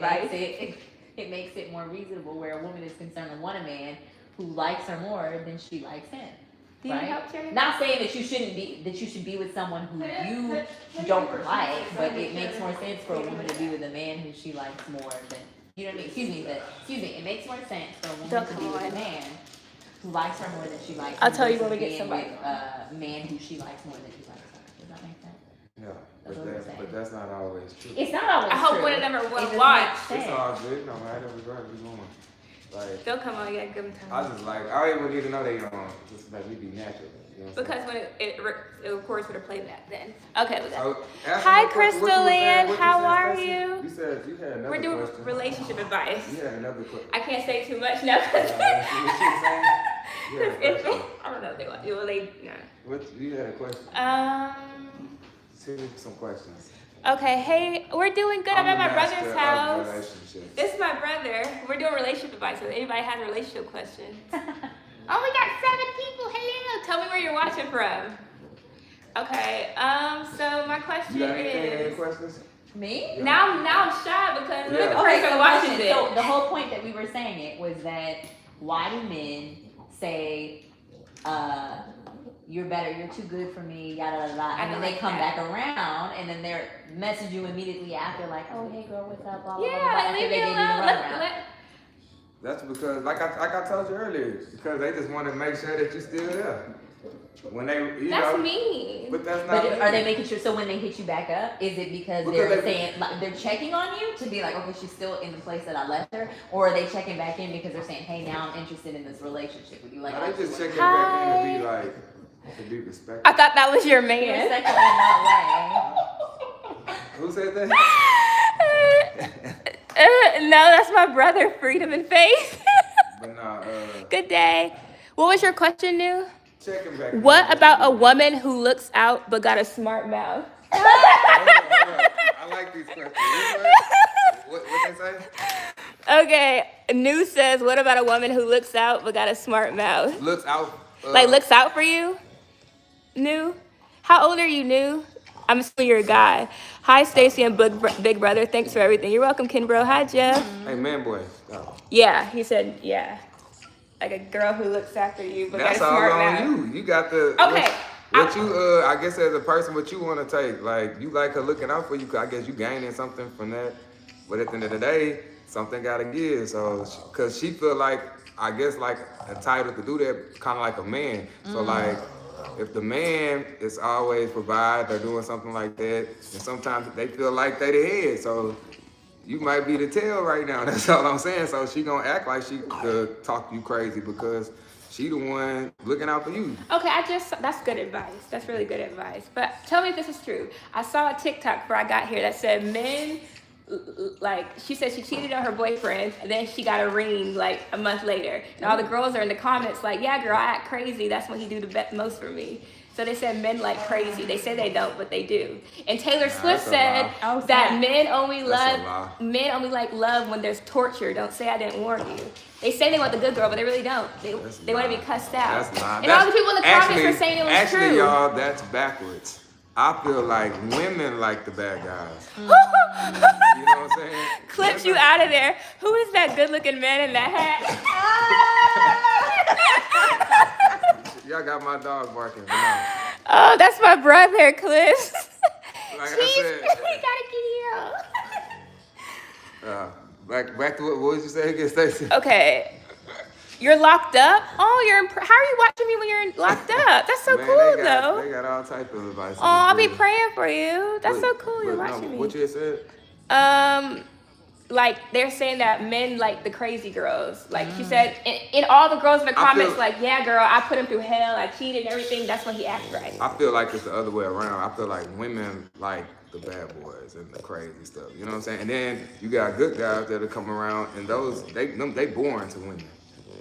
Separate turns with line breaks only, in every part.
it makes it more reasonable where a woman is concerned to want a man who likes her more than she likes him.
Do you help Cherill?
Not saying that you should be with someone who you don't like, but it makes more sense for a woman to be with a man who she likes more than, you know what I mean? Excuse me. It makes more sense for a woman to be with a man who likes her more than she likes him.
I'll tell you when we get somebody.
A man who she likes more than he likes her. Does that make sense?
Yeah, but that's not always true.
It's not always true.
I hope one of them are well watched.
It's all good. No matter what we going. Like,
they'll come on, you gotta give them time.
I just like, I don't even get to know they just like we be natural. You know
because when it records with a playback then. Okay, we got
so,
Hi, Crystal Ann. How are you?
You said you had another
We're doing
question.
Relationship advice.
You had another question.
I can't say too much now.
What you saying?
I don't know if they want to. They, no.
What, you had a question? Send me some questions.
Okay, hey, we're doing good. I'm at my brother's house.
Relationships.
This is my brother. We're doing relationship advice. If anybody has relationship questions. Oh, we got 7 people. Hello. Tell me where you're watching from. Okay. So my question
You got
is.
any questions?
Me?
Yeah.
Now I'm shy because
Yeah.
okay, so watching it.
So the whole point that we were saying it was that why do men say, you're better, you're too good for me, yada yada yada, and then they come back around and then they're message you immediately after like, oh hey girl, what's up, blah blah blah.
Yeah, leave me alone.
That's because, like I told you earlier, because they just want to make sure that you're still there. When they,
that's mean.
But that's not.
But are they making sure? So when they hit you back up, is it because they're saying like, they're checking on you to be like, okay, she's still in the place that I left her, or are they checking back in because they're saying, hey, now I'm interested in this relationship with you? Like,
they just checking back in to be like, to be respectful.
I thought that was your man.
Respectful in that way.
Who said that?
No, that's my brother, Freedom and Faith.
But nah,
Good day. What was your question, New?
Checking back.
What about a woman who looks out but got a smart mouth?
I like these questions. What they say?
Okay, New says, what about a woman who looks out but got a smart mouth?
Looks out.
Like looks out for you? New? How old are you, New? I'm assuming you're a guy. Hi, Stacie and Big Brother. Thanks for everything. You're welcome, Ken Bro. Hi, Jeff.
Hey, man, boy. Oh.
Yeah, he said, yeah. Like a girl who looks after you, but got a
That's all
smart
on
mouth.
you. You got the.
Okay.
What you, I guess as a person, what you want to take, like, you like her looking out for you, 'cause I guess you gaining something from that. But at the end of the day, something got to give. So, because she feel like, I guess, like, entitled to do that, kind of like a man. So, like, if the man is always provide or doing something like that, and sometimes they feel like they the head. So, you might be the tail right now. That's all I'm saying. So, she going to act like she could talk you crazy because she the one looking out for you.
Okay, that's good advice. That's really good advice. But tell me if this is true. I saw a TikTok before I got here that said men, like, she said she cheated on her boyfriend and then she got a ring like a month later. And all the girls are in the comments like, yeah, girl, I act crazy. That's when he do the most for me. So they said men like crazy. They say they don't, but they do. And Taylor Swift said that men only like love when there's torture. Don't say I didn't warn you. They say they want the good girl, but they really don't. They want to be cussed out.
That's not.
And all the people in the comments are saying it was true.
Actually, y'all, that's backwards. I feel like women like the bad guys. You know what I'm saying?
Clips you out of there. Who is that good-looking man in that hat?
Y'all got my dog barking.
Oh, that's my brother, Clips.
Like
Jeez,
I said, back to what did you say again, Stacie?
Okay. You're locked up? Oh, how are you watching me when you're locked up? That's so cool, though.
They got all types of advice.
Oh, I'll be praying for you. That's so cool. You're watching me.
What you said?
Like they're saying that men like the crazy girls. Like she said, in all the girls in the comments, like, yeah, girl, I put him through hell. I cheated and everything. That's when he acted right.
I feel like it's the other way around. I feel like women like the bad boys and the crazy stuff. You know what I'm saying? And then you got good guys that'll come around, and those they born to women.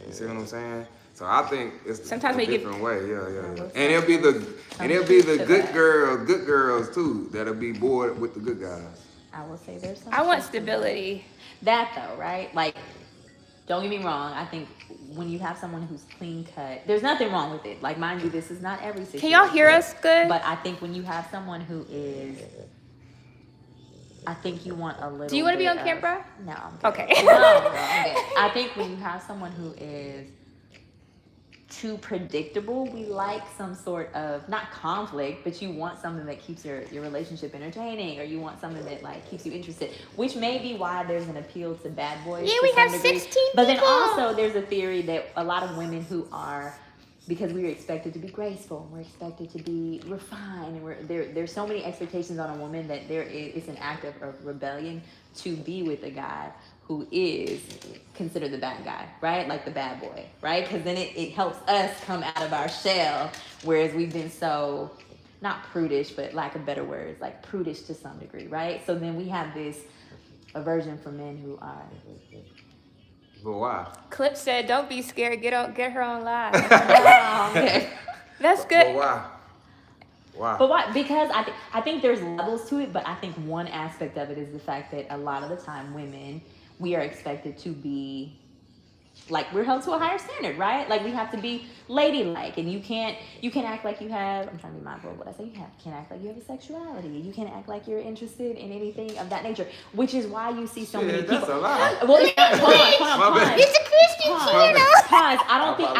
You see what I'm saying? So I think it's sometimes a different way. Yeah. And it'll be the good girls too that'll be bored with the good guys.
I will say there's some.
I want stability.
That though, right? Like, don't get me wrong. I think when you have someone who's clean cut, there's nothing wrong with it. Like, mind you, this is not every situation.
Can y'all hear us good?
But I think when you have someone who is I think you want a little.
Do you want to be
bit
on camera?
No. I'm good.
Okay.
No, I'm good. I think when you have someone who is too predictable, we like some sort of, not conflict, but you want something that keeps your relationship entertaining, or you want something that like keeps you interested, which may be why there's an appeal to bad boys.
Yeah,
to
we
some
have
degree.
16
But then
people.
also there's a theory that a lot of women who are, because we are expected to be graceful, we're expected to be refined, and there's so many expectations on a woman that it's an act of rebellion to be with a guy who is considered the bad guy, right? Like the bad boy, right? Because then it helps us come out of our shell, whereas we've been so, not prudish, but lack of better words, like prudish to some degree, right? So then we have this aversion for men who are.
But why?
Clip said, "Don't be scared. Get her on live."
Oh, okay.
That's good.
But why? Why?
But why? Because I think there's levels to it, but I think one aspect of it is the fact that a lot of the time women, we are expected to be, like, we're held to a higher standard, right? Like, we have to be ladylike, and you can't act like you have, I'm trying to be mindful of what I say, you can't act like you have a sexuality, you can't act like you're interested in anything of that nature, which is why you see so many people.
That's a lot.
Well, it's not, pause.
It's a Christian channel.
Pause. I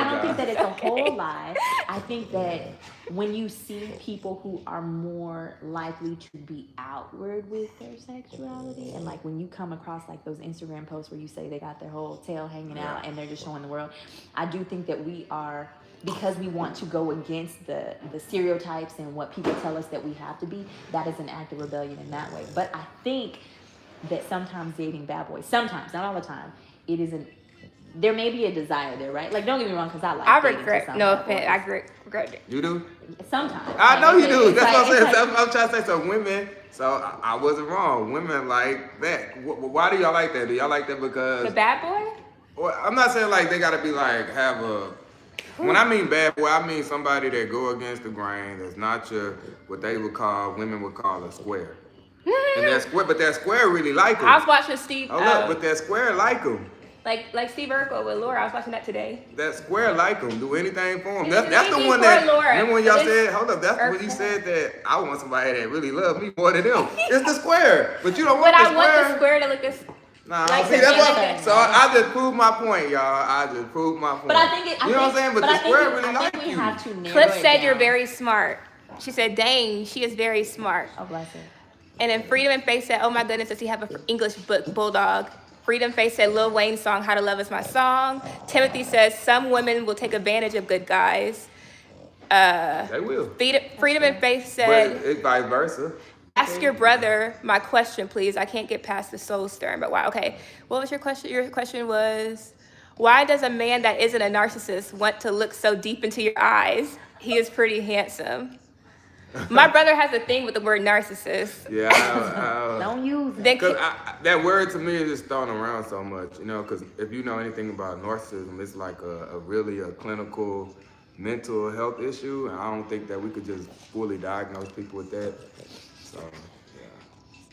don't think that it's a whole lie. I think that when you see people who are more likely to be outward with their sexuality, and like when you come across like those Instagram posts where you say they got their whole tail hanging out and they're just showing the world, I do think that we are, because we want to go against the stereotypes and what people tell us that we have to be, that is an act of rebellion in that way. But I think that sometimes dating bad boys, sometimes, not all the time, it isn't. There may be a desire there, right? Like, don't get me wrong, because I like.
I
dating
regret.
some
No
bad
offense.
boys.
I regret it.
You do?
Sometimes.
I know you do. That's what I'm saying.
Like,
I'm trying to say some women. So I wasn't wrong. Women like that. Why do y'all like that? Do y'all like that because?
The bad boy?
Well, I'm not saying like they gotta be like have a. When I mean bad boy, I mean somebody that go against the grain. That's not your what they would call women would call a square. And that square, but that square really like them.
I was watching Steve.
Oh look, but that square like them.
Like Steve Urkel with Laura. I was watching that today.
That square like them. Do anything for them.
Do
That's the
anything
one
for
that.
Laura.
Remember when y'all
It's
said, hold up, that's when you
Urkel.
said that I want somebody that really love me more than them. It's the square, but you don't want
But
the
I
square.
want the square to look as.
Nah,
like
see,
the
that's what.
other.
So I just proved my point, y'all. I just proved my point.
But I think it.
You know what I'm saying? But the square really
I
like
think we
you.
have to narrow
Clip
it
said
down.
you're very smart. She said, "Dang, she is very smart."
Oh, bless her.
And then Freedom and Faith said, "Oh my goodness, does he have an English book, Bulldog?" Freedom Faith said, "Lil Wayne's song, How to Love Is My Song." Timothy says, "Some women will take advantage of good guys."
They will.
Freedom and Faith
But
said,
it's vice versa.
"Ask your brother my question, please. I can't get past the soul stirring." But why? Okay, what was your question? Your question was, why does a man that isn't a narcissist want to look so deep into your eyes? He is pretty handsome. My brother has a thing with the word narcissist.
Yeah, I
Don't use it.
Then
Because that word to me is just thrown around so much, you know, because if you know anything about narcissism, it's like a really a clinical mental health issue, and I don't think that we could just fully diagnose people with that. So, yeah.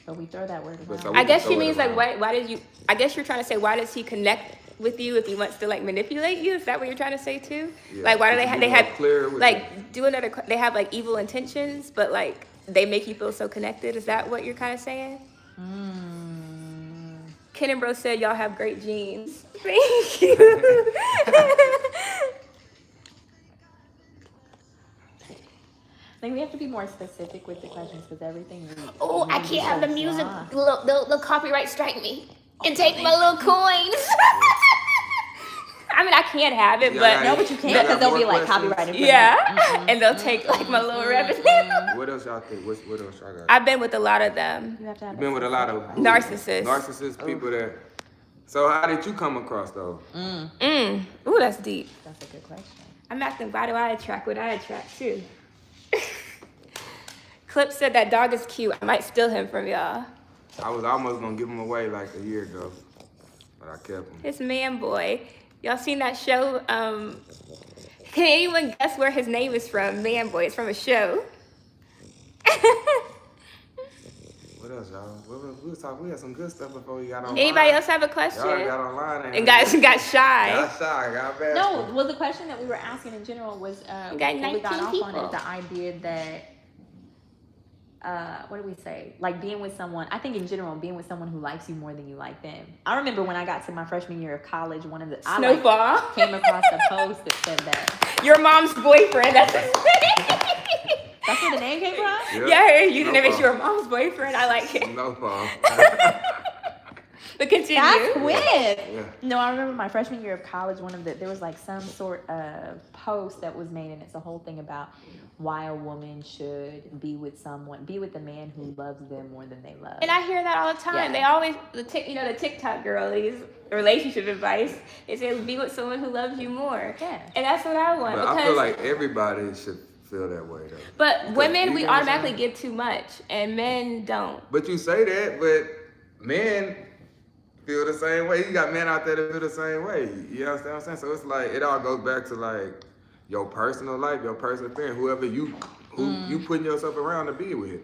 But we throw that word around.
So
I guess she
throw it
means like,
around.
why did you? I guess you're trying to say, why does he connect with you if he wants to like manipulate you? Is that what you're trying to say too?
Yeah,
Like, why do
could
they
you be
have
more clear with
like do another? They have like evil intentions, but like they make you feel so connected. Is that what you're kind of saying? Ken and Bro said y'all have great genes. Thank you.
I think we have to be more specific with the questions because everything.
Oh, I can't have the music.
Broad.
They'll copyright strike me and take my little coins. I mean, I can't have it,
Yeah,
but
No, but you can't
Y'all
because
got
they'll
more
be like
questions?
copyrighted.
yeah, and they'll take like my little revenue.
What else y'all think? What else y'all got?
I've been with a lot of them.
You have to have.
You've been with a lot of who?
Narcissists.
Narcissist people that. So how did you come across those?
Ooh, that's deep.
That's a good question.
I'm asking, why do I attract what I attract too? Clip said that dog is cute. I might steal him from y'all.
I was almost gonna give them away like a year ago, but I kept them.
His man boy. Y'all seen that show? Can anyone guess where his name is from? Man boy. It's from a show.
What else, y'all? We was talking. We had some good stuff before we got online.
Anybody else have a
Y'all
question?
got online
And got shy.
Got shy. Got bad.
No, well, the question that we were asking in general was
We got
what we got
19
off on
people.
is the idea that what do we say? Like being with someone, I think in general, being with someone who likes you more than you like them. I remember when I got to my freshman year of college, one of the
Snowball
came across a post that said that.
Your mom's boyfriend. That's his name.
That's where the name came from?
Yeah, I heard using it as your mom's boyfriend. I like it.
No problem.
But continue.
That's quick.
Yeah.
No, I remember my freshman year of college, there was like some sort of post that was made, and it's a whole thing about why a woman should be with a man who loves them more than they love.
And I hear that all the time.
Yeah.
They always, the TikTok girlies, relationship advice, it says be with someone who loves you more.
Yeah.
And that's what I want.
But I feel like everybody should feel that way though.
But women, we
you know what I'm
automatically
saying?
give too much, and men don't.
But you say that, but men feel the same way. You got men out there that feel the same way. You understand what I'm saying? So it's like, it all goes back to like your personal life, your personal experience, who you putting yourself around to be with.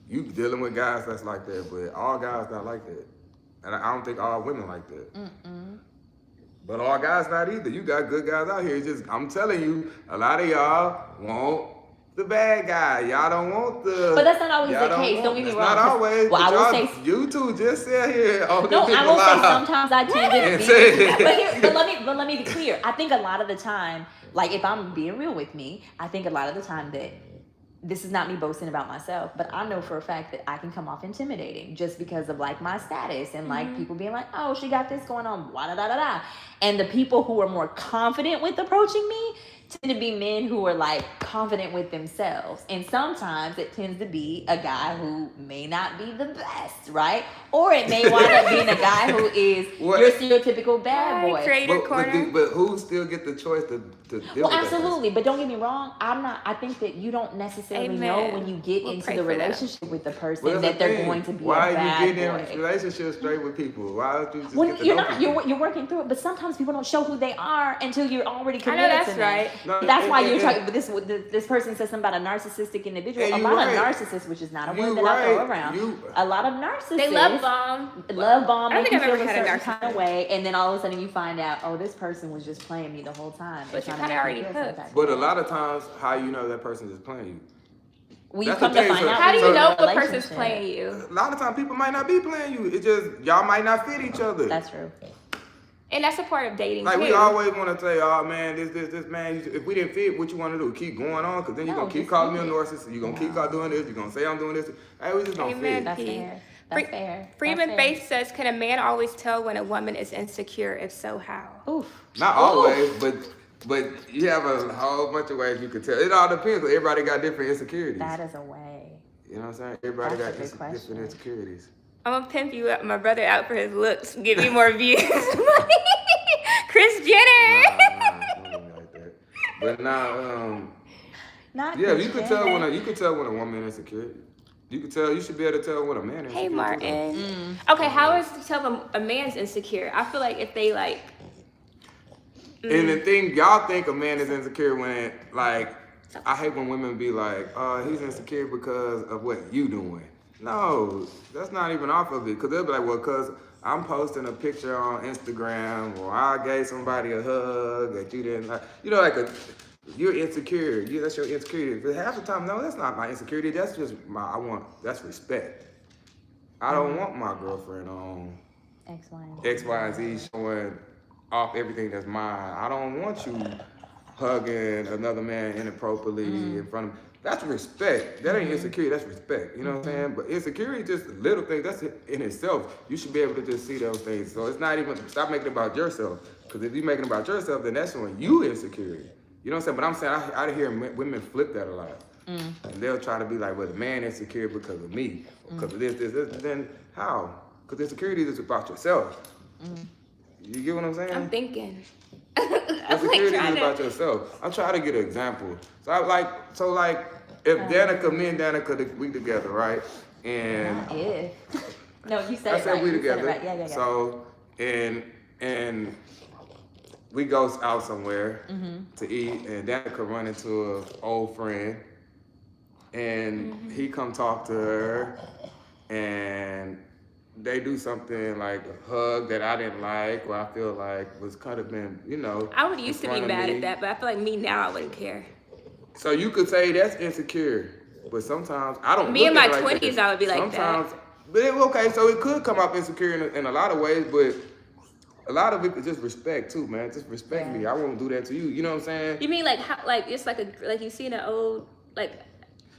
You dealing with guys that's like that, but all guys not like that. And I don't think all women like that. But all guys not either. You got good guys out here. It's just, I'm telling you, a lot of y'all want the bad guy. Y'all don't want the.
But that's not always the case. Don't get me wrong.
Not always.
Well, I will say.
You two just sit here.
No, I will say sometimes I tend to be. But let me be clear. I think a lot of the time, like if I'm being real with me, I think a lot of the time that this is not me boasting about myself, but I know for a fact that I can come off intimidating just because of like my status and like people being like, oh, she got this going on, blah, da, da, da, da. And the people who are more confident with approaching me tend to be men who are like confident with themselves. And sometimes it tends to be a guy who may not be the best, right? Or it may wind up being a guy who is your stereotypical bad boy.
But who still get the choice to deal with that
absolutely. But don't get me wrong. I think that you don't necessarily know when you get into the relationship with the person that they're going to be a bad boy. Why are you getting in relationships straight with people? Why don't you just get to know people? You're working through it, but sometimes people don't show who they are until you're already committed to them.
I know that's right.
No,
that's why you're talking. But this person says something about a narcissistic individual. A lot of narcissists, which is not a word that I throw around. A lot of narcissists.
They love bomb.
I don't think I've ever had a certain kind of way, and then all of a sudden you find out, oh, this person was just playing me the whole time.
But you're kind of already hooked.
But a lot of times, how you know that person is playing you?
Well, you come to find out.
How do you know what person's playing you?
A lot of times, people might not be playing you. It's just y'all might not fit each other.
That's true.
And that's a part of dating
like
too.
We always want to say, oh man, this man. If we didn't fit, what you want to do? Keep going on, because then you're gonna keep calling me a narcissist. You're gonna keep doing this. You're gonna say I'm doing this. Hey, we just don't fit.
That's fair. That's fair.
Freeman Faith says, can a man always tell when a woman is insecure? If so, how?
Oof.
Not always, but you have a whole bunch of ways you can tell. It all depends. Everybody got different insecurities.
That is a way.
You know what I'm saying? Everybody got different insecurities.
I'm gonna pimp you up, my brother out for his looks. Give me more views. Chris Jenner.
Nah, like that. But now,
Not
yeah, you could tell when a woman is insecure. You could tell. You should be able to tell when a man is insecure.
Hey, Martin. Okay, how is to tell a man's insecure? I feel like if they like.
And the thing, y'all think a man is insecure when, like, I hate when women be like, he's insecure because of what you doing. No, that's not even off of it. Because they'll be like, well, because I'm posting a picture on Instagram, or I gave somebody a hug that you didn't like. You know, you're insecure. That's your insecurity. But half the time, no, that's not my insecurity. That's just that's respect. I don't want my girlfriend on X, Y, and Z showing off everything that's mine. I don't want you hugging another man inappropriately in front of me. That's respect. That ain't insecurity, that's respect. You know what I'm saying? But insecurity is just little things. That's in itself. You should be able to just see those things. So it's not even, stop making it about yourself. Because if you're making it about yourself, then that's showing you insecurity. You know what I'm saying? But I'm saying, I hear women flip that a lot. And they'll try to be like, well, the man is insecure because of me. Because of this. Then how? Because insecurity is about yourself. You get what I'm saying?
I'm thinking.
Insecurity is about yourself. I'm trying to get an example. So if Danica, me and Danica, we together, right? And
no, you said
I said we together.
Right. Yeah.
So and we go out somewhere to eat, and Danica run into an old friend, and he come talk to her, and they do something like a hug that I didn't like, or I feel like was kind of been,
I would used to be mad at that, but I feel like me now I wouldn't care.
So you could say that's insecure. But sometimes I don't.
Me in
look
my
at it like
20s,
that.
I would be like
sometimes, but okay, so it could come off insecure in a lot of ways, but a lot of it is just respect too, man. Just respect me. I won't do that to you. You know what I'm saying?
You mean like how, like it's like you see in an old like.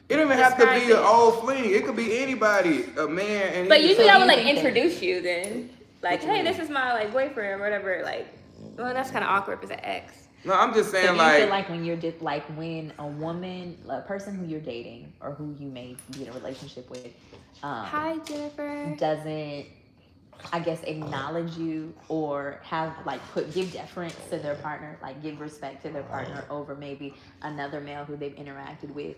It don't even have to be an old fling. It could be anybody, a man. And
but usually I would like introduce you then, like, hey, this is my like boyfriend or whatever. Like, well, that's kind of awkward if it's an ex.
No, I'm just saying,
so you
like,
feel like when you're just like when a woman, a person who you're dating or who you may be in a relationship with,
hi Jennifer,
doesn't, I guess, acknowledge you or have like give deference to their partner, like give respect to their partner over maybe another male who they've interacted with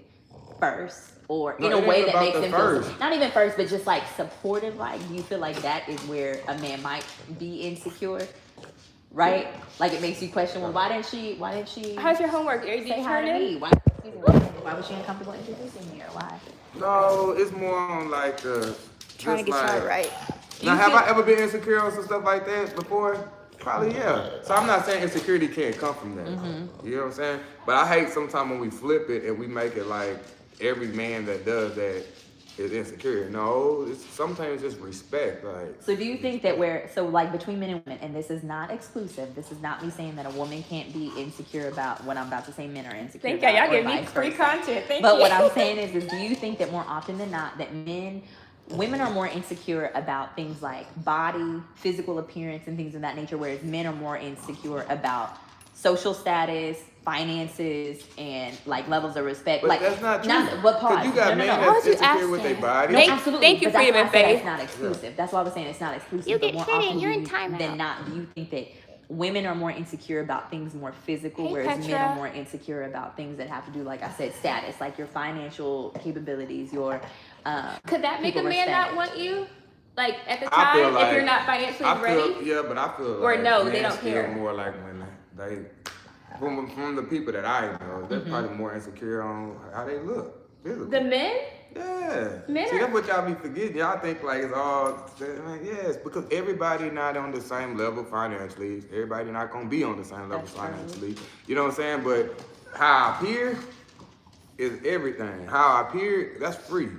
first, or in a way that makes them feel, not even first, but just like supportive. Like, do you feel like that is where a man might be insecure? Right? Like it makes you question, well, why didn't she
how's your homework? Are you
say hi to me? Why was she uncomfortable introducing me, or why?
No, it's more on like
trying to get y'all right.
Now, have I ever been insecure on some stuff like that before? Probably, yeah. So I'm not saying insecurity can't come from that. You know what I'm saying? But I hate sometimes when we flip it and we make it like every man that does that is insecure. No, it's sometimes just respect. Like.
So do you think that like between men and women, and this is not exclusive, this is not me saying that a woman can't be insecure about what I'm about to say men are insecure
Thank
about.
y'all give me free content. Thank
but
you.
what I'm saying is do you think that more often than not that women are more insecure about things like body, physical appearance, and things of that nature, whereas men are more insecure about social status, finances, and like levels of respect.
But
like
that's not true.
But pause.
You got men that's insecure with their body.
Thank you, freedom and faith.
It's not exclusive. That's why I was saying it's not exclusive.
You
but
get
more
hidden.
often
You're in timeout.
than not, do you think that women are more insecure about things more physical,
Hey,
whereas
Petra.
men are more insecure about things that have to do, like I said, status, like your financial capabilities, your
could that make a man
respect.
not want you? Like at the time, if you're not financially ready?
Yeah, but I feel
or
like
no,
men
they don't
feel
care.
more like when they, from the people that I know, they're probably more insecure on how they look physically.
The men?
Yeah.
Men
See,
are-
that's what y'all be forgetting. Y'all think like it's all, like, yes, because everybody not on the same level financially. Everybody not gonna be on the same level financially. You know what I'm saying? But how I appear is everything. How I appear, that's free.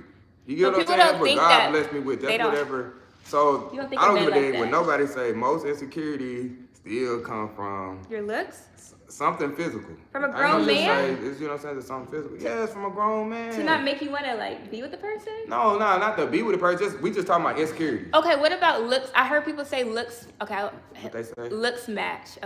You get
But
what I'm
people
saying?
don't
What
think
God
that
blessed me with.
they
That's
don't-
whatever. So
You don't think
I don't
of
give a
men like
damn what
that?
nobody say. Most insecurity still come from
Your looks?
something physical.
From a
I ain't
grown
gonna just
man?
say, you know what I'm saying? It's something physical. Yeah, it's from a grown man.
To not make you want to like be with the person?
No, not to be with a person. We just talking about insecurity.
Okay, what about looks? I heard people say looks. Okay,
What they say?
looks match.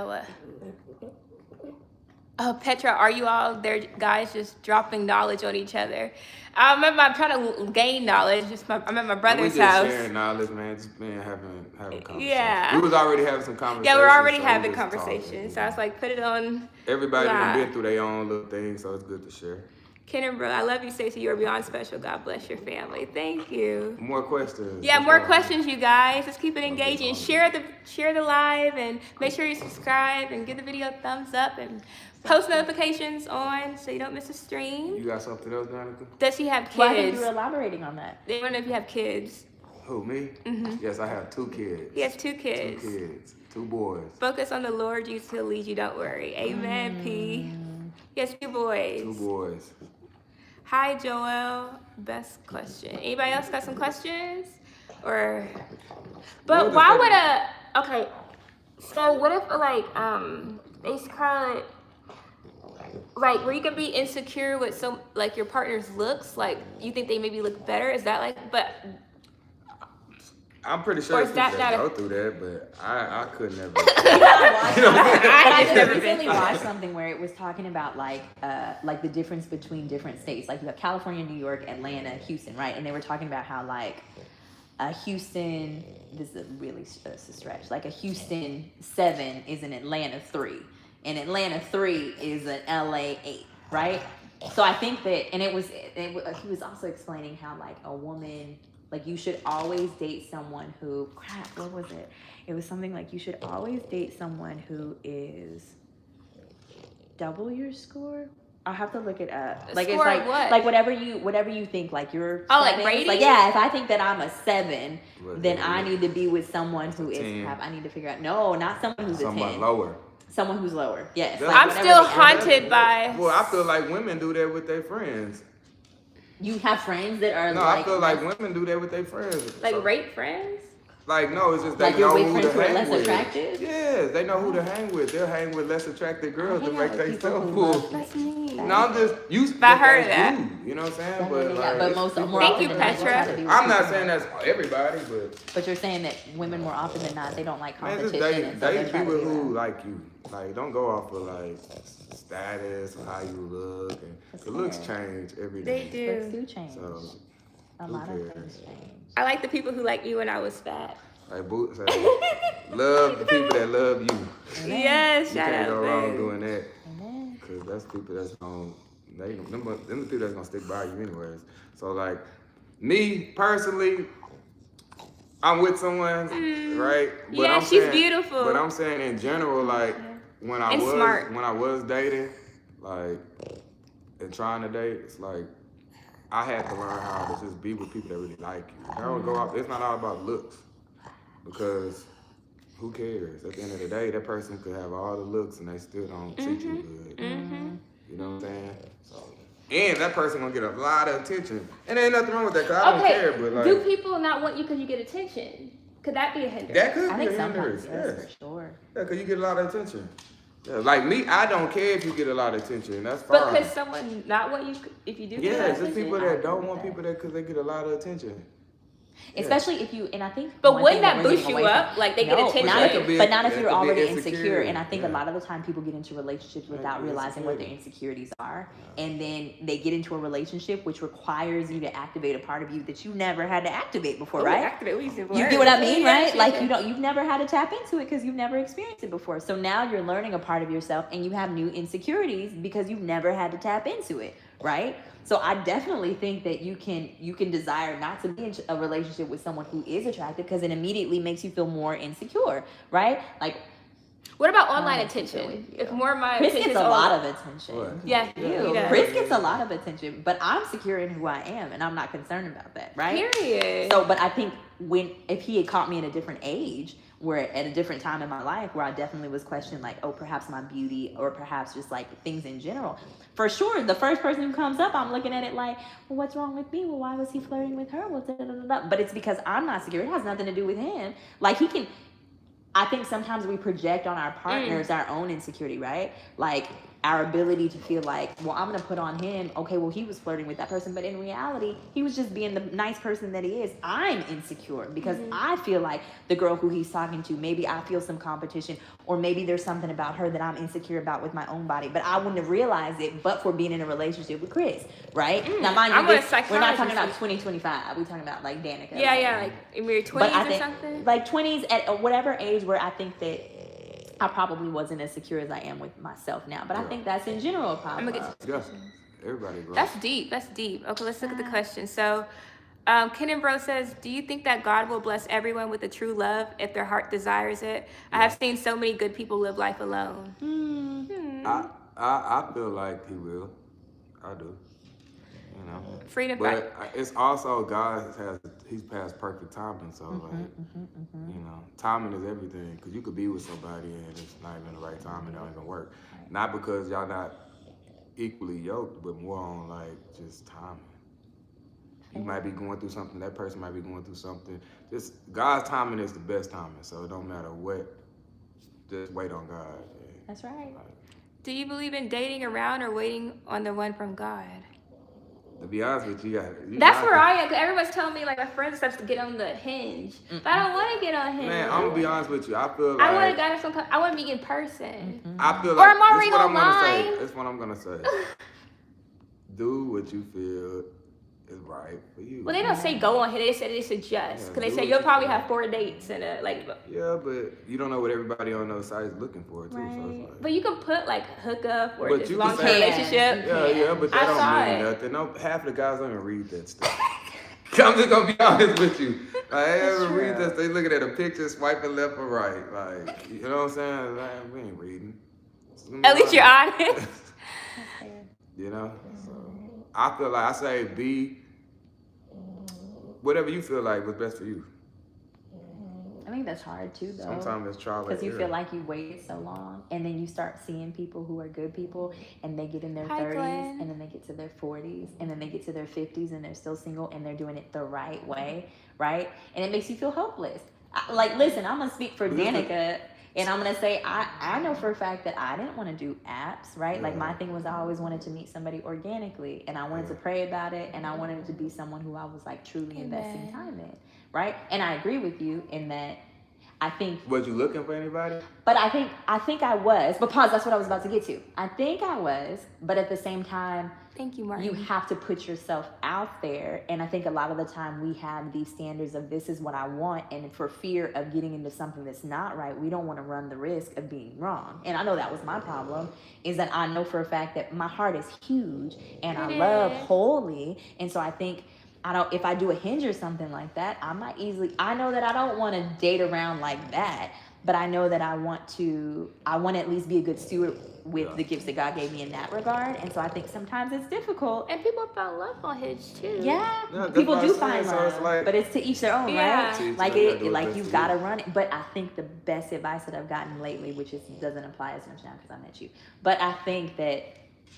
Oh, Petra, are you all there, guys? Just dropping knowledge on each other. I remember I'm trying to gain knowledge. I'm at my brother's
we just
house.
sharing knowledge, man. Just being having conversations.
Yeah.
We was already having some conversations.
Yeah, we're already
so
having
we just
conversations.
talking.
So I was like, put it on.
Everybody done
live.
been through their own little thing, so it's good to share.
Kenan, bro, I love you, Stacie. You are beyond special. God bless your family. Thank you.
More questions.
Yeah,
Let's
more
go.
questions, you guys. Let's keep it engaging. Share the live and make sure you subscribe and give the video a thumbs up and post notifications on so you don't miss a stream.
You got something else, Danica?
Does he have kids?
Well, I think you were elaborating on that.
They want to know if you have kids.
Who, me?
Mm-hmm.
Yes, I have 2 kids.
He has 2 kids.
2 kids. 2 boys.
Focus on the Lord. Jesus will lead you. Don't worry. Amen. P. He has 2 boys.
2 boys.
Hi, Joel. Best question. Anybody else got some questions? Or, but why would okay, so what if like, they call it, like where you can be insecure with some, like your partner's looks, like you think they maybe look better? Is that like, but.
I'm pretty sure
Or is
people
that
that
not
go through that, but I could never.
I just recently watched something where it was talking about like the difference between different states. Like you have California, New York, Atlanta, Houston, right? And they were talking about how like Houston, this is really a stretch. Like a Houston 7 is an Atlanta 3, and Atlanta 3 is an LA 8, right? So I think that, and he was also explaining how like a woman. Like you should always date someone who, what was it? It was something like you should always date someone who is double your score. I'll have to look it up. Like
score
it's like
what?
Like whatever you think like you're.
Oh, like rating?
Like yeah, if I think that I'm a 7,
What,
then
yeah.
I need to be with someone who is.
10.
I need to figure out. No, not someone who's a 10.
Somebody lower.
Someone who's lower. Yes.
That's-
I'm
whatever
still
the-
haunted by.
Well, I feel like women do that with their friends.
You have friends that are
No,
like.
I feel like women do that with their friends.
Like rape friends?
Like, no, it's just they
Like you're
know
with
who
friends
to
who are
hang
less
with.
attractive?
Yeah, they know who to hang with. They'll hang with less attractive girls to
hang
make
out with people
themselves
who
full.
love
That's me.
No, I'm just used
But I heard of
that's
that.
you know what I'm saying?
Yeah,
But
yeah,
like,
but
it's
most
people
more
Thank
often
you,
than not,
Petra.
try to be with
I'm not
people
saying
more-
that's everybody, but
But you're saying that women more often than not, they don't like
man,
competition.
just
and so
date
they try to
people
be
who
around.
like you. Like, don't go off of like status or how you look. And the looks change every
They
day.
Looks
do.
do change.
So
A
who
lot of
cares?
things change.
I like the people who like me when I was fat.
Like, love the people that love you.
Yes,
You
shout
can't
out,
go wrong
babe.
doing that.
Amen.
Cause that's people that's gonna them the people that's gonna stick by you anyways. So like me personally, I'm with someone, right? But
Yeah,
I'm
she's
saying,
beautiful.
But I'm saying in general, like when I
And
was
smart.
when I was dating, like and trying to date, it's like I had to learn how to just be with people that really like you. I don't go off. It's not all about looks, because who cares? At the end of the day, that person could have all the looks and they still don't treat you good. You know what I'm saying? So, and that person gonna get a lot of attention. And ain't nothing wrong with that, cause I don't care. But like,
do people not want you because you get attention? Could that be a hindrance?
that could
I
be
think
a
sometimes
hindrance.
yes,
Yes.
for sure.
Yeah, cause you get a lot of attention. Yeah, like me, I don't care if you get a lot of attention. That's fine.
But could someone not want you if you do get
Yeah,
that
it's just
attention?
people
I
that don't
agree
want
with
people that because they get a lot of attention.
Especially if you, and I think.
But
one
wouldn't
thing
that
we're
boost
getting
you
away
up?
from-
Like they get
No,
attention?
not
That
if
could be-
you're, but not if
that
you're
could be
already
insecure.
insecure. And I think a
Yeah.
lot of the time people get into relationships without
be
realizing what their
insecure.
insecurities are, and then they get into a relationship which requires you to activate a part of you that you never had to activate before,
Ooh,
right?
activate, we used to
You
words.
get what I mean,
Yeah,
right?
yeah,
Like
yeah.
you've never had to tap into it because you've never experienced it before. So now you're learning a part of yourself and you have new insecurities because you've never had to tap into it, right? So I definitely think that you can desire not to be in a relationship with someone who is attractive because it immediately makes you feel more insecure, right? Like
What about online
Oh,
attention?
really?
If more of my
Chris
attention
gets
is
a lot
on-
of attention.
What?
Yeah,
Ew.
he does.
Chris gets a lot of attention, but I'm secure in who I am and I'm not concerned about that, right?
Period.
So, but I think if he had caught me at a different age, where at a different time in my life, where I definitely was questioning like, oh, perhaps my beauty or perhaps just like things in general, for sure, the first person who comes up, I'm looking at it like, well, what's wrong with me? Well, why was he flirting with her? Well, da, da, da, da. But it's because I'm not secure. It has nothing to do with him. Like I think sometimes we project on our partners our own insecurity, right? Like our ability to feel like, well, I'm going to put on him, okay, well, he was flirting with that person. But in reality, he was just being the nice person that he is. I'm insecure because I feel like the girl who he's talking to, maybe I feel some competition or maybe there's something about her that I'm insecure about with my own body. But I wouldn't have realized it but for being in a relationship with Chris, right? Now, mind you,
I'm a
we're not talking about
psychologist.
2025. We're talking about like Danica.
Yeah, like in your 20s
But I
or
think
something.
like 20s at whatever age where I think that I probably wasn't as secure as I am with myself now. But I think that's in general a problem.
I'm gonna get
Yes, everybody grows.
That's deep. That's deep. Okay, let's look at the question. So, Kenan Bro says, do you think that God will bless everyone with a true love if their heart desires it? I have seen so many good people live life alone.
I feel like he will. I do. You know.
Freedom.
But it's also he's past perfect timing, so you know, timing is everything. Cause you could be with somebody and it's not even the right time and it don't even work. Not because y'all not equally yoked, but more on like just timing. You might be going through something, that person might be going through something. Just God's timing is the best timing, so it don't matter what. Just wait on God.
That's right.
Do you believe in dating around or waiting on the one from God?
To be honest with you,
That's where I am. Cause everyone's telling me like my friends have to get on the Hinge, but I don't want to get on Hinge.
Man, I'm gonna be honest with you. I feel like
I want to get some. I want to meet in person.
I feel
Or
like
I'm already
this is what I'm gonna say.
online.
This is what I'm gonna say. Do what you feel is right for you.
Well, they don't say go on here. They say they suggest. Cause they
do
say
what
you'll
you
probably
feel.
have 4 dates and like.
Yeah, but you don't know what everybody on those sites is looking for too. So it's like,
But you can put like hookup or
But
just
you can
long term
say-
relationship.
yeah, but
I
that
saw
don't mean
it.
nothing. No, half of the guys don't even read that stuff. I'm just gonna be honest with you. Like, they ever read this? They looking at a picture, swiping left or right. Like, you know what I'm saying? Like, we ain't reading.
At least you're honest.
You know? So I feel like I say be whatever you feel like was best for you.
I think that's hard too, though.
Sometimes it's trial and error.
Because you feel like you waited so long, and then you start seeing people who are good people, and they get in their 30s,
Glenn.
and then they get to their 40s, and then they get to their 50s, and they're still single, and they're doing it the right way, right? And it makes you feel hopeless. Like, listen, I'm gonna speak for Danica, and I'm gonna say I know for a fact that I didn't want to do apps, right? Like, my thing was I always wanted to meet somebody organically, and I wanted to pray about it, and I wanted it to be someone who I was like truly investing time in, right? And I agree with you in that. I think.
Was you looking for anybody?
But I think I was. But pause. That's what I was about to get to. I think I was, but at the same time,
thank you, Martin.
You have to put yourself out there, and I think a lot of the time we have these standards of this is what I want, and for fear of getting into something that's not right, we don't want to run the risk of being wrong. And I know that was my problem. Is that I know for a fact that my heart is huge, and I love wholly, and so I think. If I do a hinge or something like that, I know that I don't want to date around like that, but I know that I want to at least be a good steward with the gifts that God gave me in that regard. And so I think sometimes it's difficult.
And people found love on Hinge too.
Yeah, people do find love, so like, but it's to each their own, right? Like you've got to run it. But I think the best advice that I've gotten lately, which doesn't apply as much now because I met you, but I think that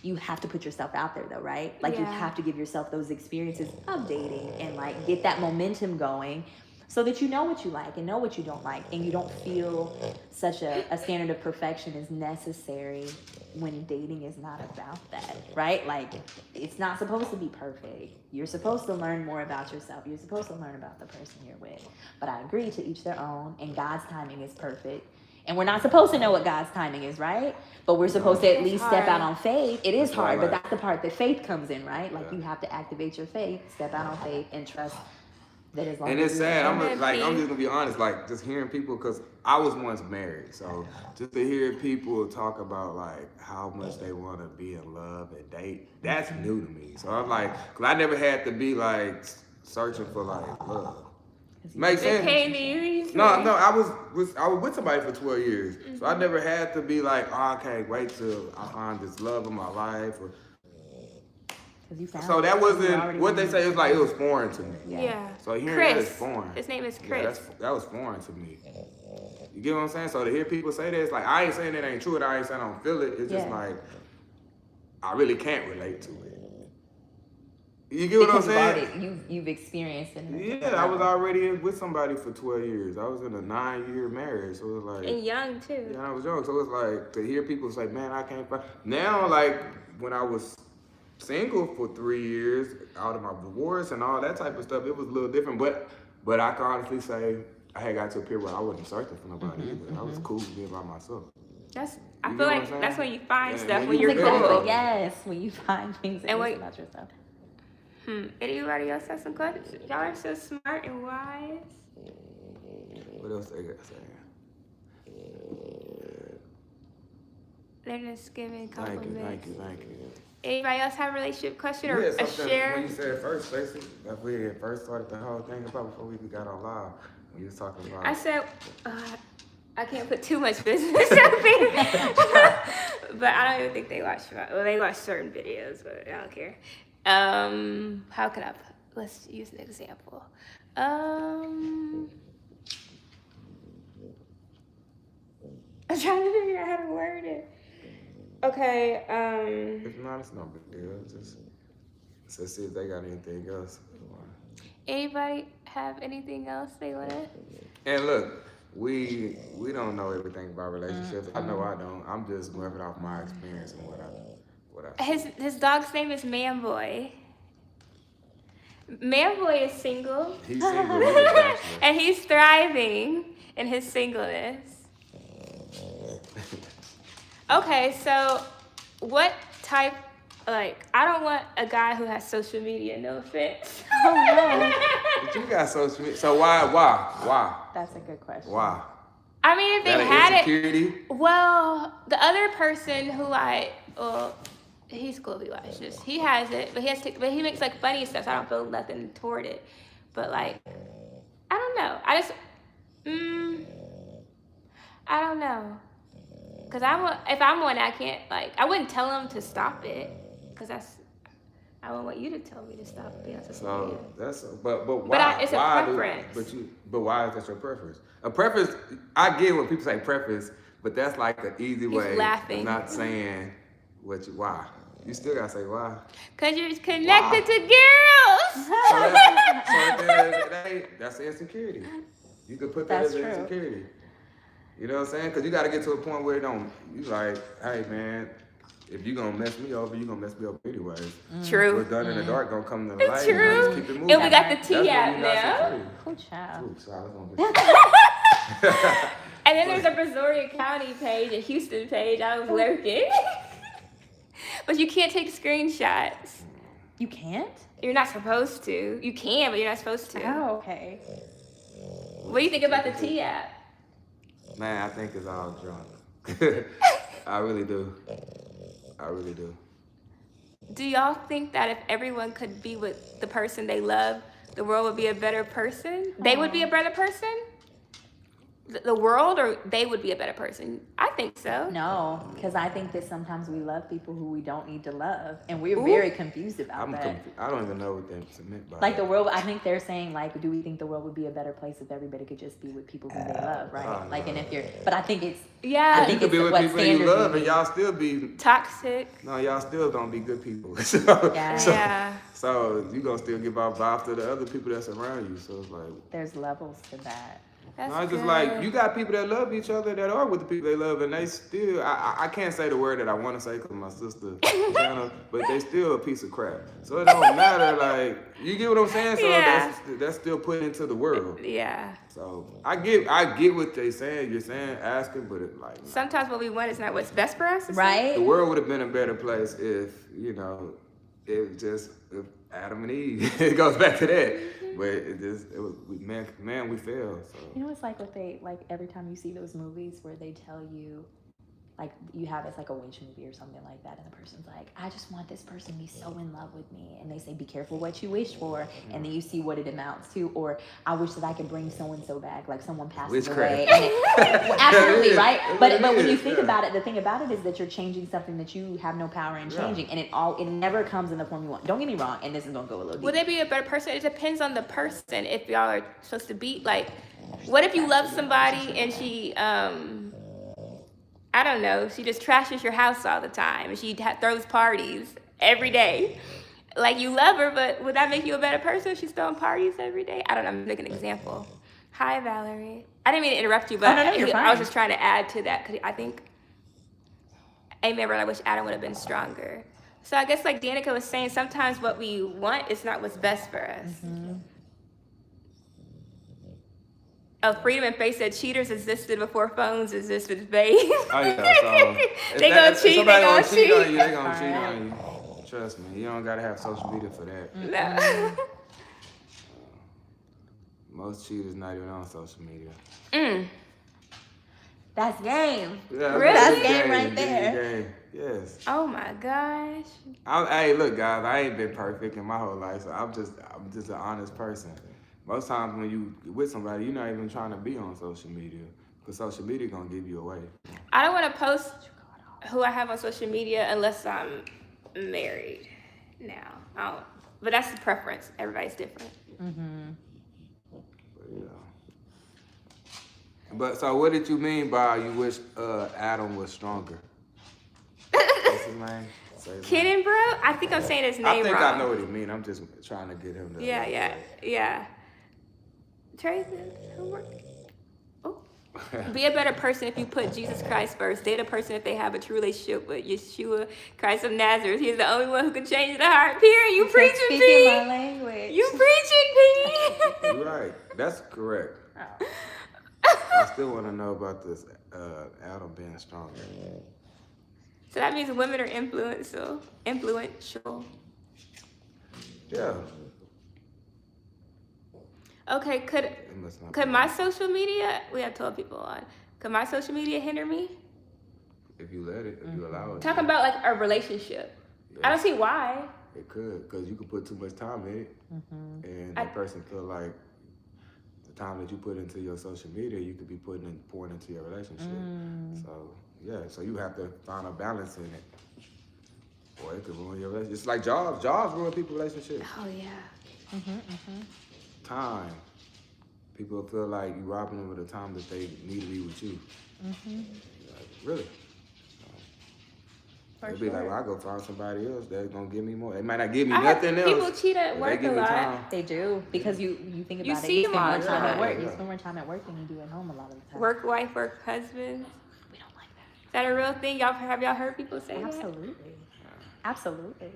you have to put yourself out there though, right? Like you have to give yourself those experiences of dating and like get that momentum going so that you know what you like and know what you don't like, and you don't feel such a standard of perfection is necessary when dating is not about that, right? Like it's not supposed to be perfect. You're supposed to learn more about yourself. You're supposed to learn about the person you're with. But I agree, to each their own, and God's timing is perfect. And we're not supposed to know what God's timing is, right? But we're supposed to at least step out on faith. It is hard, but that's the part that faith comes in, right? Like you have to activate your faith, step out on faith, and trust that as long
and
as
it's sad. I'm just gonna be honest. Like just hearing people, because I was once married, so just to hear people talk about like how much they want to be in love and date, that's new to me. So I'm like, because I never had to be like searching for like love. Makes sense.
Came to you.
No, I was with somebody for 12 years, so I never had to be like, oh, I can't wait till I find this love of my life. So that wasn't what they say. It was like it was foreign to me.
Yeah.
So hearing
Chris.
that is foreign.
His name is Chris.
Yeah, that was foreign to me. You get what I'm saying? So to hear people say that, it's like I ain't saying it ain't true, and I ain't saying I don't feel it. It's just like I really can't relate to it. You get what I'm saying?
You've experienced it.
Yeah, I was already with somebody for 12 years. I was in a 9-year marriage, so it was like.
And young too.
Yeah, I was young, so it's like to hear people say, "Man, I can't find." Now, like when I was single for 3 years, out of my divorce and all that type of stuff, it was a little different. But I can honestly say I had got to a period where I wasn't searching for nobody either. I was cool being by myself.
I feel like that's when you find stuff when you're
cool.
cool.
Yes, when you find things about yourself.
Anybody else have some questions? Y'all are so smart and wise.
What else they got to say?
They're just giving compliments.
Thank you.
Anybody else have a relationship question or a share?
When you said first, Stacie, like we had first started the whole thing about before we got on live, when you was talking about.
I said, I can't put too much business out there. But I don't even think they watch. Well, they watch certain videos, but I don't care. How can let's use an example. I'm trying to figure out how to word it. Okay,
If not, it's no big deal. Just see if they got anything else.
Anybody have anything else they want to?
And look, we don't know everything about relationships. I know I don't. I'm just going off my experience and what I
His dog's name is Manboy. Manboy is single.
He's single. He's a bachelor.
And he's thriving in his singleness. Okay, so what type, I don't want a guy who has social media, no offense.
Oh, no.
But you got social media. So why?
That's a good question.
Why?
I mean, if they
That
had
insecurity?
well, the other person who he's cool if he watches. He has it, but he makes funny stuff, so I don't feel nothing toward it. But I don't know. I don't know. Cause if I'm one, I can't I wouldn't tell him to stop it, cause I I don't want you to tell me to stop being on social
So
media.
that's but why?
It's a
why
preference.
But why is that your preference? A preference. I get when people say preference, but that's like an easy way
laughing.
of not saying why. You still gotta say why.
Cause you're connected to girls.
So at the end of the day, that's insecurity. You could put that
That's
as
true.
insecurity. You know what I'm saying? Because you got to get to a point where it don't. You like, hey man, if you gonna mess me over, you gonna mess me over anyways.
True.
What's done in the dark gonna come to the light.
True.
You know, just keep it moving.
And we got the
That's
T
when
app
you're not
now.
secure.
Oh, child.
Ooh, sorry, that's gonna
And then there's a Brazoria County page, a Houston page. I was lurking. But you can't take screenshots.
You can't?
You're not supposed to. You can, but you're not supposed to.
Oh, okay.
What do you think about the T app?
Man, I think it's all drunk. I really do. I really do.
Do y'all think that if everyone could be with the person they love, the world would be a better person? They would be a better person? The world, or they would be a better person? I think so.
No, because I think that sometimes we love people who we don't need to love, and we're
Ooh.
very confused about
I'm
that.
confused. I don't even know what that's meant by
Like
that.
the world, I think they're saying like, do we think the world would be a better place if everybody could just be with people who they love, right?
Oh,
Like,
no.
and if you're, but I think it's,
Yeah.
I
You
think
could be
it's
with
what
people you
standards
love,
we
and y'all still be.
Toxic.
No, y'all still gonna be good people.
Yeah.
Yeah.
So you gonna still give off vibe to the other people that's around you. So it's like,
there's levels to that.
That's
no, it's just
good.
like you got people that love each other that are with the people they love, and they still. I can't say the word that I want to say because my sister, Shanna, but they still a piece of crap. So it don't matter. Like you get what I'm saying. So
Yeah.
that's still put into the world.
Yeah.
So I get what they saying. You're saying asking, but it like nah.
Sometimes what we want is not what's best for us.
Right?
The world would have been a better place if if Adam and Eve. It goes back to that. But man, we failed. So.
You know, it's like what they, like every time you see those movies where they tell you, like you have it's like a wish movie or something like that, and the person's like, I just want this person to be so in love with me, and they say, be careful what you wish for, and then you see what it amounts to, or I wish that I could bring so and so back, like someone passes
Witchcraft.
away. And well, absolutely, right? But when you
is,
think
yeah.
about it, the thing about it is that you're changing something that you have no power in changing, and it never comes in the form you want. Don't get me wrong, and this is gonna go a little deep.
Would they be a better person? It depends on the person. If y'all are supposed to be like, what if you love somebody and she, I don't know, she just trashes your house all the time and she throws parties every day. Like you love her, but would that make you a better person if she's throwing parties every day? I don't know. I'm making an example. Hi, Valerie. I didn't mean to interrupt you, but
no, you're
I was
fine.
just trying to add to that because I think, amen, I wish Adam would have been stronger. So I guess like Danica was saying, sometimes what we want is not what's best for us.
Mm-hmm.
Oh, Freedom and Faith said cheaters existed before phones existed, babe.
Oh yeah, so
They gonna cheat,
somebody
they gonna cheat.
on you, they gonna cheat on you. Trust me, you don't gotta have social media for that.
No.
Most cheaters not even on social media.
That's game.
Yeah,
Really?
That's game right there.
Game. Yes.
Oh my gosh.
Hey, look, guys, I ain't been perfect in my whole life, so I'm just an honest person. Most times when you with somebody, you're not even trying to be on social media, because social media gonna give you away.
I don't want to post who I have on social media unless I'm married now. I don't, but that's the preference. Everybody's different.
Mm-hmm.
But yeah. But so, what did you mean by you wish Adam was stronger? What's his name? Say his name.
Kidding, bro? I think I'm saying his name
I think
wrong.
I know what he mean. I'm just trying to get him to.
Yeah. Tracy, homework. Oh. Be a better person if you put Jesus Christ first. Date a person if they have a true relationship with Yeshua Christ of Nazareth. He's the only one who can change the heart. Period. You preaching,
Speaking my
P.
language.
You preaching, P.
You're right. That's correct.
Oh.
I still want to know about this Adam being stronger.
So that means women are influential.
Yeah.
Okay,
It must not
could
be.
my social media, we have 12 people on, could my social media hinder me?
If you let it, if you allow it.
Talking about like a relationship. I don't see why.
It could, because you could put too much time in it, and the person feel like the time that you put into your social media, you could be pouring into your relationship. So yeah, so you have to find a balance in it. Boy, it could ruin your relationship. It's like jobs. Jobs ruin people's relationships.
Oh yeah.
Time. People feel like you robbing them of the time that they need to be with you. Like, really?
For
They'll be like,
sure.
well, I go find somebody else that's gonna give me more. They might not give me
I heard
nothing else.
people cheat at
but they
work
give
a
me
lot.
time.
They do, because you think
You
about it.
see
You
them
spend
all
more
the
time at
time.
work. You
Yeah.
spend more time at work than you do at home a lot of the time.
Work wife, work husband.
We don't like that.
Is that a real thing? Have y'all heard people say that?
Absolutely. Absolutely.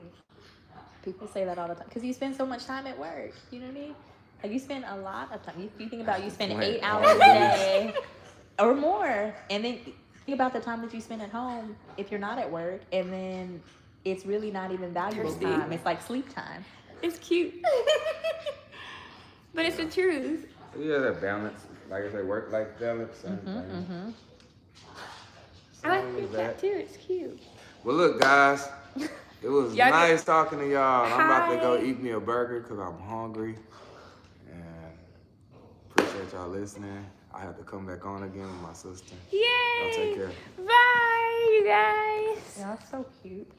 People say that all the time because you spend so much time at work. You know what I mean? Like you spend a lot of time. You think about you spend 8 hours a day or more, and then think about the time that you spend at home if you're not at work, and then it's really not even valuable
Thirsty.
time. It's like sleep time.
It's cute. But it's the truth.
Yeah, that balance. Like I said, work-life balance. Same thing.
I like
Same
your
as that.
cat too. It's cute.
Well, look, guys. It was
Y'all
nice talking to y'all. I'm about to go
Hi.
eat me a burger because I'm hungry. And appreciate y'all listening. I have to come back on again with my sister.
Yay!
Y'all take care.
Bye, you guys.
Yeah, that's so cute.